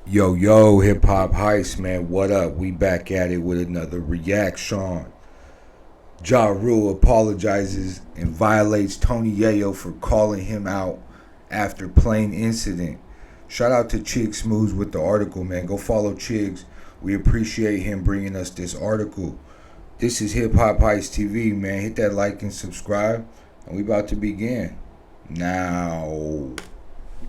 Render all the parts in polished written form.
Yo, yo, hip hop heist, man. What up? We back at it with another reaction. Ja Rule apologizes and violates Tony Yayo for calling him out after plane incident. Shout out to Chig Smooths with the article, man. Go follow Chigs. We appreciate him bringing us this article. This is Hip Hop Heist TV, man. Hit that like and subscribe, and we about to begin now.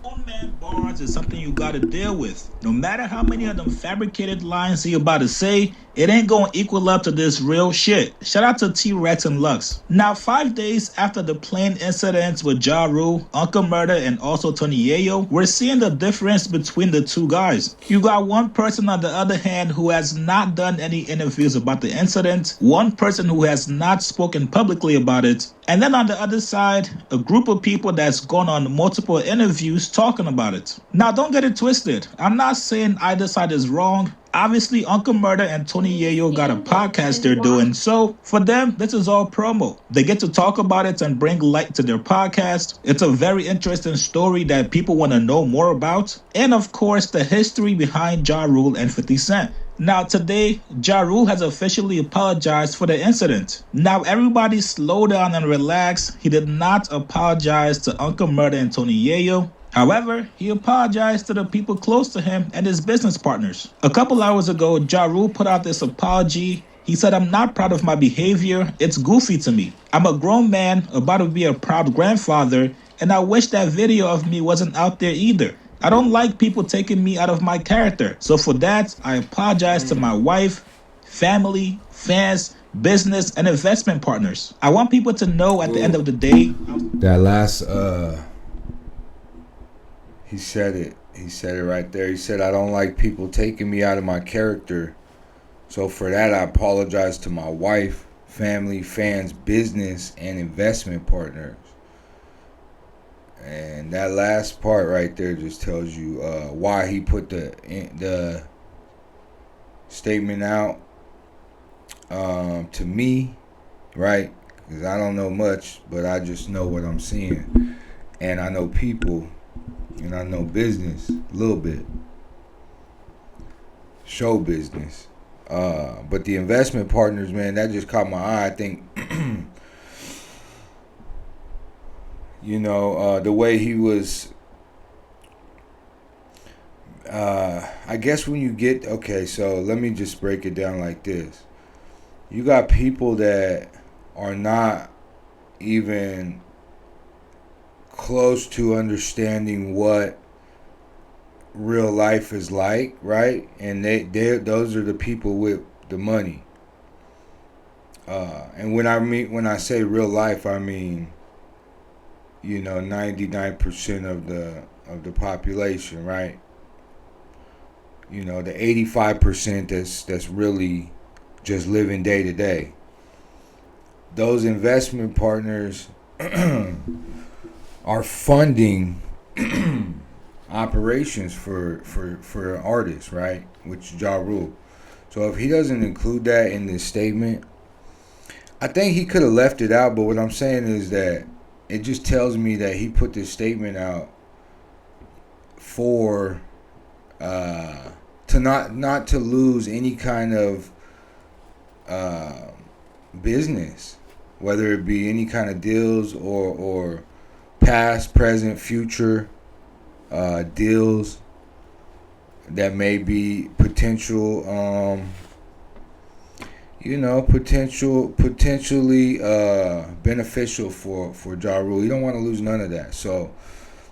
Grown man bars is something you gotta deal with. No matter how many of them fabricated lines he about to say, it ain't gonna equal up to this real shit. Shout out to T-Rex and Lux. Now, 5 days after the plane incidents with Ja Rule, Uncle Murder, and also Tony Yayo, we're seeing the difference between the two guys. You got one person on the other hand who has not done any interviews about the incident, one person who has not spoken publicly about it, and then on the other side, a group of people that's gone on multiple interviews talking about it. Now, don't get it twisted. I'm not saying either side is wrong. Obviously, Uncle Murder and Tony Yayo got a podcast they're doing, so for them, this is all promo. They get to talk about it and bring light to their podcast. It's a very interesting story that people want to know more about. And of course, the history behind Ja Rule and 50 Cent. Now today, Ja Rule has officially apologized for the incident. Now everybody slow down and relax. He did not apologize to Uncle Murder and Tony Yayo. However, he apologized to the people close to him and his business partners. A couple hours ago, Ja Rule put out this apology. He said, "I'm not proud of my behavior. It's goofy to me. I'm a grown man about to be a proud grandfather, and I wish that video of me wasn't out there either. I don't like people taking me out of my character. So for that, I apologize to my wife, family, fans, business, and investment partners. I want people to know at the end of the day." That last he said it. He said it right there. He said, "I don't like people taking me out of my character. So for that, I apologize to my wife, family, fans, business, and investment partners." And that last part right there just tells you why he put the statement out. To me, right? Because I don't know much, but I just know what I'm seeing, and I know people. And I know business a little bit, show business, but the investment partners, man, that just caught my eye. I think, the way he was. I guess when you get so let me just break it down like this: you got people that are not even close to understanding what real life is like, right? And they those are the people with the money. And when I say real life, I mean 99% of the population, right? The 85% that's really just living day to day. Those investment partners are funding operations for artists, right? Which Ja Rule. So if he doesn't include that in this statement, I think he could have left it out. But what I'm saying is that it just tells me that he put this statement out for to not to lose any kind of business, whether it be any kind of deals or past, present, future deals that may be potentially beneficial for Ja Rule. You don't want to lose none of that. So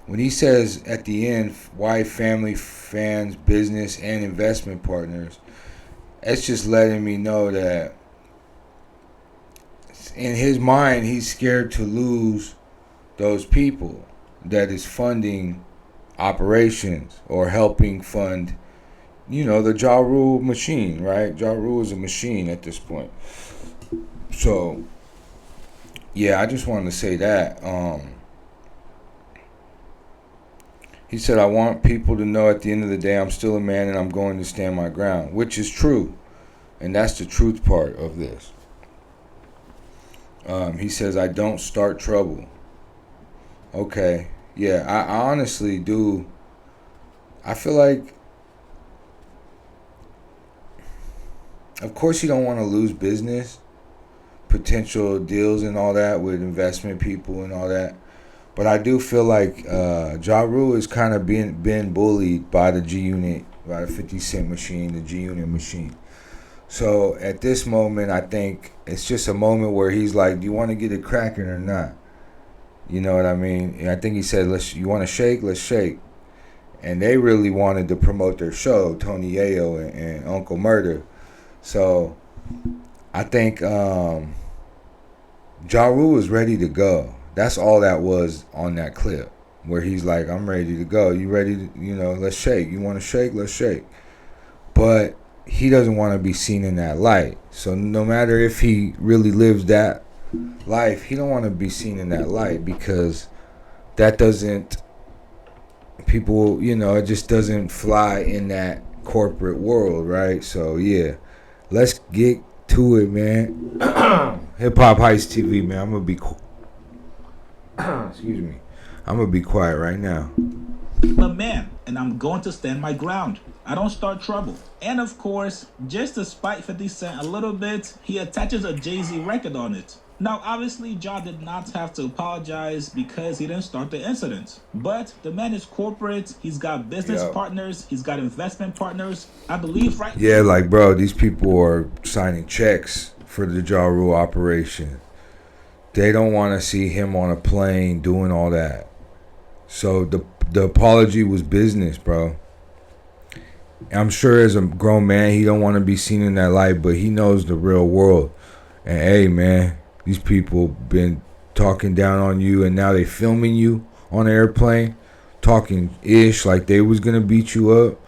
when he says at the end, wife, family, fans, business, and investment partners, it's just letting me know that in his mind, he's scared to lose those people that is funding operations or helping fund, the Ja Rule machine, right? Ja Rule is a machine at this point. So, yeah, I just wanted to say that. He said, "I want people to know at the end of the day, I'm still a man and I'm going to stand my ground," which is true. And that's the truth part of this. He says, "I don't start trouble." Okay. Yeah, I honestly do. I feel like of course, he don't want to lose business, potential deals and all that with investment people and all that. But I do feel like Ja Rule is kind of been bullied by the G Unit, by the 50 Cent machine, the G Unit machine. So at this moment, I think it's just a moment where he's like, "Do you want to get it cracking or not?" You know what I mean? And I think he said, "You want to shake? Let's shake." And they really wanted to promote their show, Tony Yayo and Uncle Murder. So I think Ja Rule was ready to go. That's all that was on that clip, where he's like, "I'm ready to go. You ready to, let's shake. You want to shake? Let's shake." But he doesn't want to be seen in that light. So no matter if he really lives that life, he don't want to be seen in that light, because that doesn't, people, it just doesn't fly in that corporate world, right? So yeah, let's get to it, man. Hip Hop Heist TV, man. I'm gonna be excuse me. I'm gonna be quiet right now. A man, and I'm going to stand my ground. I don't start trouble. And of course, just to spite 50 Cent a little bit, he attaches a Jay-Z record on it. Now, obviously, Ja did not have to apologize because he didn't start the incident. But the man is corporate. He's got business partners. He's got investment partners. I believe, right? Yeah, like, bro, these people are signing checks for the Ja Rule operation. They don't want to see him on a plane doing all that. So the apology was business, bro. I'm sure as a grown man, he don't want to be seen in that light, but he knows the real world. And hey, man, these people been talking down on you, and now they filming you on an airplane, talking ish like they was gonna beat you up.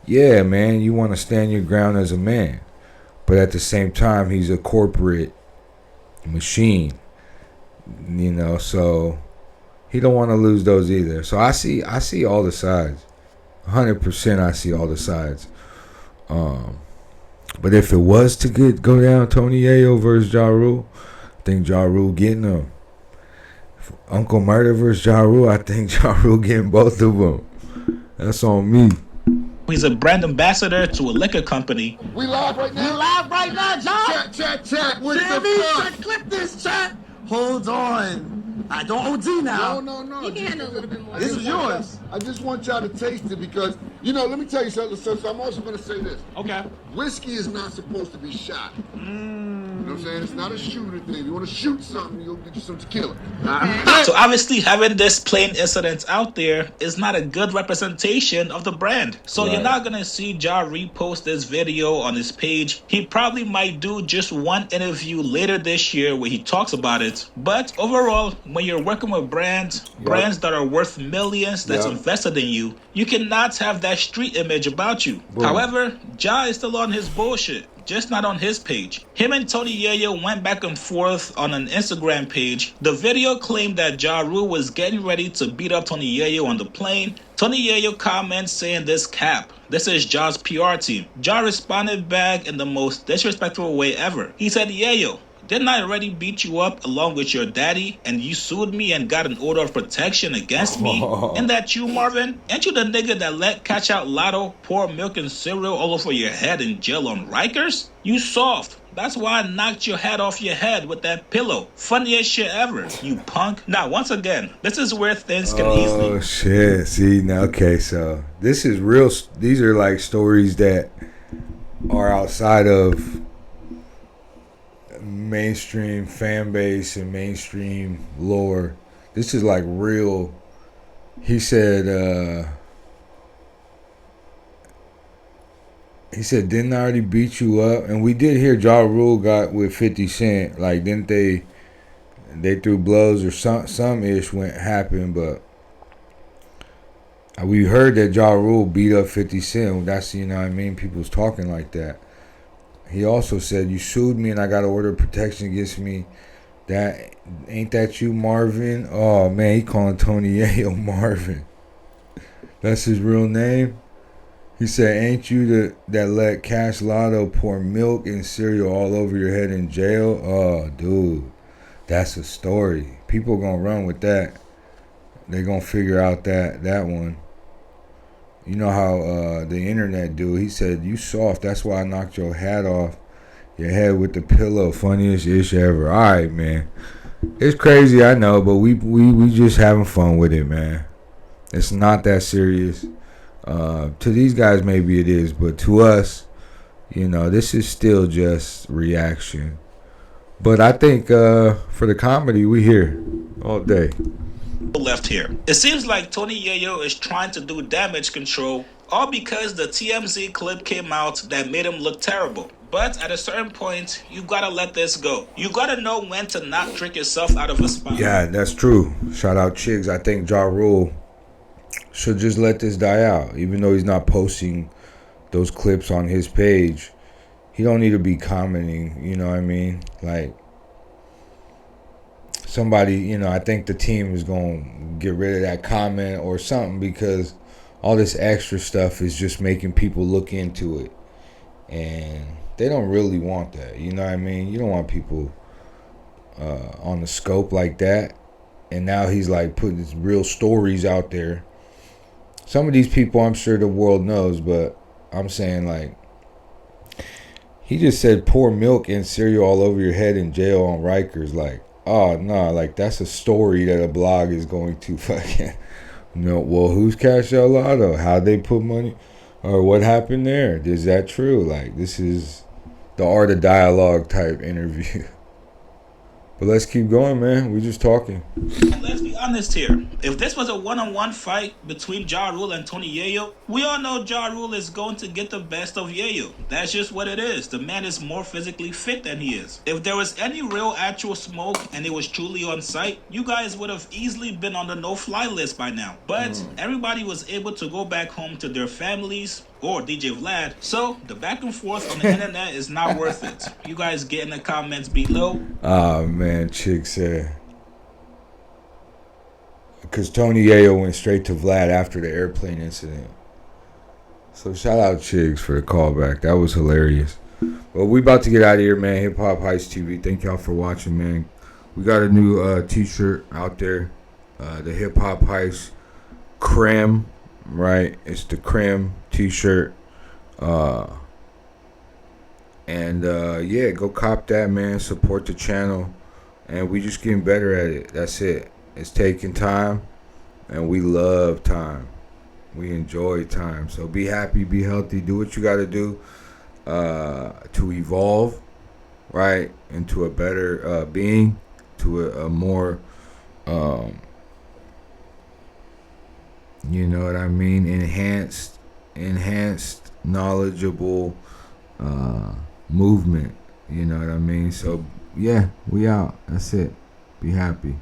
Yeah, man, you want to stand your ground as a man, but at the same time, he's a corporate machine, so he don't want to lose those either. So I see all the sides. 100% I see all the sides. But if it was to go down Tony Yayo versus Ja Rule, I think Ja Rule getting them. Uncle Murder versus Ja Rule, I think Ja Rule getting both of them. That's on me. He's a brand ambassador to a liquor company. We live right now? We live right now, John? Chat. What Jimmy, the fuck? clip this, chat. Hold on. I don't OD now. No. You can handle a little bit more. This is yours. I just want y'all to taste it because, let me tell you something. So I'm also going to say this. Okay. Whiskey is not supposed to be shot. You know what I'm saying? It's not a shooter thing. You want to shoot something, you'll get you some tequila. So obviously having this plane incident out there is not a good representation of the brand. So You're not going to see Ja repost this video on his page. He probably might do just one interview later this year where he talks about it. But overall, when you're working with brands that are worth millions, that's invested in you, you cannot have that street image about you. Boom. However, Ja is still on his bullshit, just not on his page. Him and Tony Yayo went back and forth on an Instagram page. The video claimed that Ja Rule was getting ready to beat up Tony Yayo on the plane. Tony Yayo comments saying this cap. This is Ja's PR team. Ja responded back in the most disrespectful way ever. He said, "Yayo, didn't I already beat you up along with your daddy and you sued me and got an order of protection against me? Ain't that you, Marvin? Ain't you the nigga that let Catch Out Lotto pour milk and cereal all over your head in jail on Rikers? You soft. That's why I knocked your head off your head with that pillow. Funniest shit ever, you punk." Now, once again, this is where things can easily... Oh, shit. See, now, okay, so this is real. These are like stories that are outside of mainstream fan base and mainstream lore. This is like real. He said, didn't I already beat you up? And we did hear Ja Rule got with 50 Cent. Like, didn't they threw blows or some ish happened, but we heard that Ja Rule beat up 50 Cent. That's, people was talking like that. He also said, "You sued me and I got an order of protection against me. Ain't that you, Marvin?" Oh, man, he calling Tony Yayo Marvin. That's his real name? He said, "Ain't you that let Cash Lotto pour milk and cereal all over your head in jail?" Oh, dude, that's a story. People gonna run with that. They gonna figure out that one. You know how the internet do. He said, "You soft. That's why I knocked your hat off Your head with the pillow, funniest ish ever. All right, man. It's crazy, I know, but we just having fun with it, man. It's not that serious. To these guys, maybe it is, but to us, this is still just reaction. But I think for the comedy, we here all day. Left here. It seems like Tony Yayo is trying to do damage control, all because the TMZ clip came out that made him look terrible. But at a certain point, you gotta let this go. You gotta know when to not trick yourself out of a spot. Yeah, that's true. Shout out Chigs. I think Ja Rule should just let this die out, even though he's not posting those clips on his page. He don't need to be commenting. You know what I mean? Like, somebody, I think the team is going to get rid of that comment or something, because all this extra stuff is just making people look into it. And they don't really want that. You know what I mean? You don't want people on the scope like that. And now he's like putting his real stories out there. Some of these people I'm sure the world knows, but I'm saying, like, he just said pour milk and cereal all over your head in jail on Rikers. Like, oh, no, like, that's a story that a blog is going to fucking, well, who's Cash El Lotto? How'd they put money? Or what happened there? Is that true? Like, this is the art of dialogue type interview. But let's keep going, man. We just talking. And let's be honest here. If this was a one-on-one fight between Ja Rule and Tony Yayo, we all know Ja Rule is going to get the best of Yayo. That's just what it is. The man is more physically fit than he is. If there was any real actual smoke and it was truly on site, you guys would have easily been on the no-fly list by now. But everybody was able to go back home to their families, or DJ Vlad, so the back and forth on the internet is not worth it. You guys get in the comments below. Oh, man, Chick said. Because Tony Yayo went straight to Vlad after the airplane incident. So shout out Chiggs for the callback. That was hilarious. Well, we about to get out of here, man. Hip Hop Heist TV. Thank y'all for watching, man. We got a new t-shirt out there. The Hip Hop Heist Creme, right? It's the Creme t-shirt. Yeah, go cop that, man. Support the channel. And we just getting better at it. That's it. It's taking time. And we love time. We enjoy time. So be happy, be healthy, do what you got to do to evolve, right, into a better being, to a more, you know what I mean, enhanced, knowledgeable movement. You know what I mean? So, yeah, we out. That's it. Be happy.